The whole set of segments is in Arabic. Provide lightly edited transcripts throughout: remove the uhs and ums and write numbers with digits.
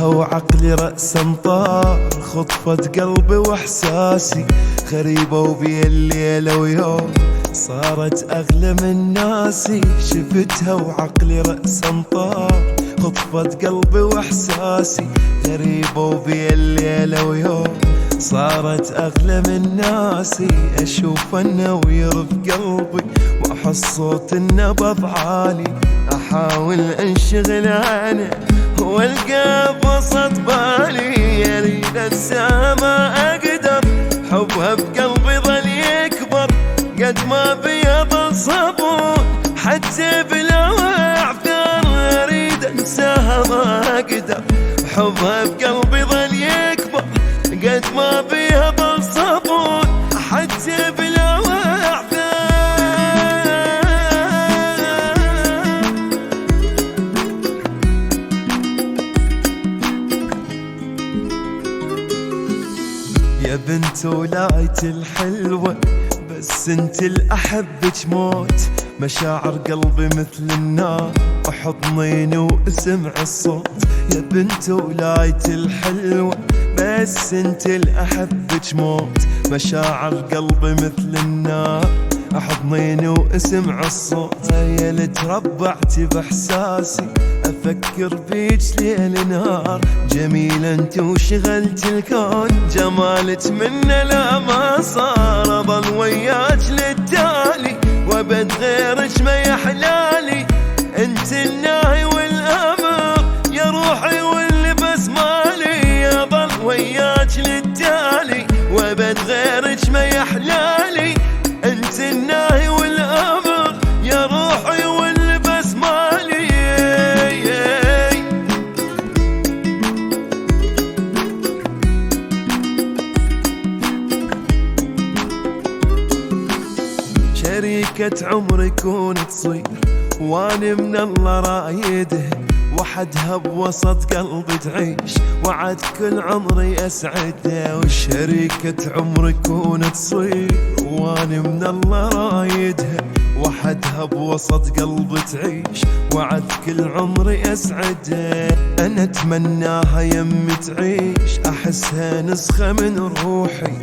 شفتها وعقلي رأسا طار، خطفة قلبي واحساسي غريبة وبي الليلة ويوم صارت أغلى من ناسي. شفتها وعقلي رأسا طار، خطفة قلبي واحساسي غريبة وبي الليلة ويوم صارت أغلى من ناسي. أشوف النوير بقلبي وأحس صوت النبض عالي، أحاول أنشغل عنه والقى بوسط بالي. أريد أنساها ما أقدر، حبها بقلبي ظل يكبر قد ما بيض صبور حتى بلا أعذار. أريد أنساها ما أقدر، حبها بقلبي ظل يكبر قد ما بيض صبور حتى بلا أعذار. يا بنت ولايتي الحلوة بس انت الأحبك موت، مشاعر قلبي مثل النار وحضنيني واسمع الصوت. يا بنت ولايتي الحلوة بس انت الأحبك موت، مشاعر قلبي مثل النار حضنيني واسمع الصوت. يا اللي تربعتي باحساسي افكر بيك ليل نهار، جميلة انت وشغلت الكون جمالك منا لا ما صار. اظل وياك للتالي وابد غيرك ما يحلالي، انت الناهي والامر يا روحي واللي بس مالي. اظل وياك للتالي وابد غيرك ما يحلالي، انت الناهي والامر يا روحي واللي بس مالي. شريكة عمري كون تصير واني من الله رايده، وحدها بوسط قلبي تعيش وعد كل عمري اسعده. وشريكة عمري كون تصير واني من الله رايدها، وحدها بوسط قلبي تعيش وعد كل عمري اسعده. انا اتمناها يمي تعيش، احسها نسخة من روحي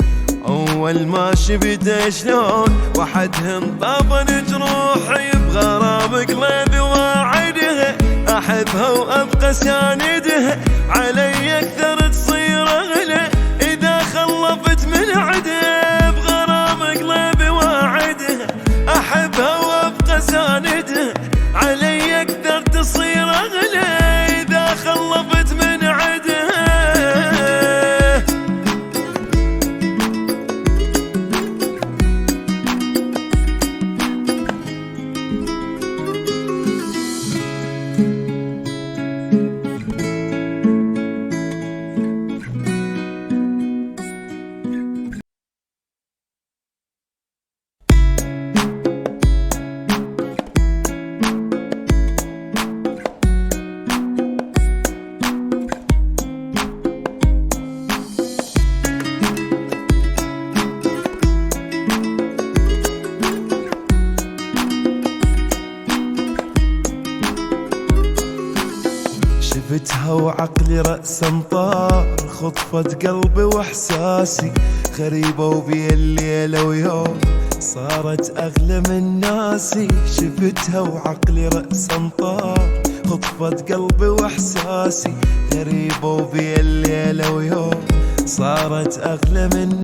اول ما شبت شلون وحدها انطبن جروحي. بغرام قلبي واعدها احبها وابقى ساندها، علي اكثر تصير اغلى اذا خلفت من عدها. بغرام قلبي واعدها احبها وابقى ساندها، علي اكثر تصير اغلى اذا خلفت من عدها. شفتها وعقلي رأسا طار، خطفة قلبي واحساسي غريبة وبي الليلة ويوم صارت أغلى من ناسي. شفتها وعقلي رأسا طار، خطفة قلبي واحساسي غريبة وبي الليلة ويوم صارت أغلى من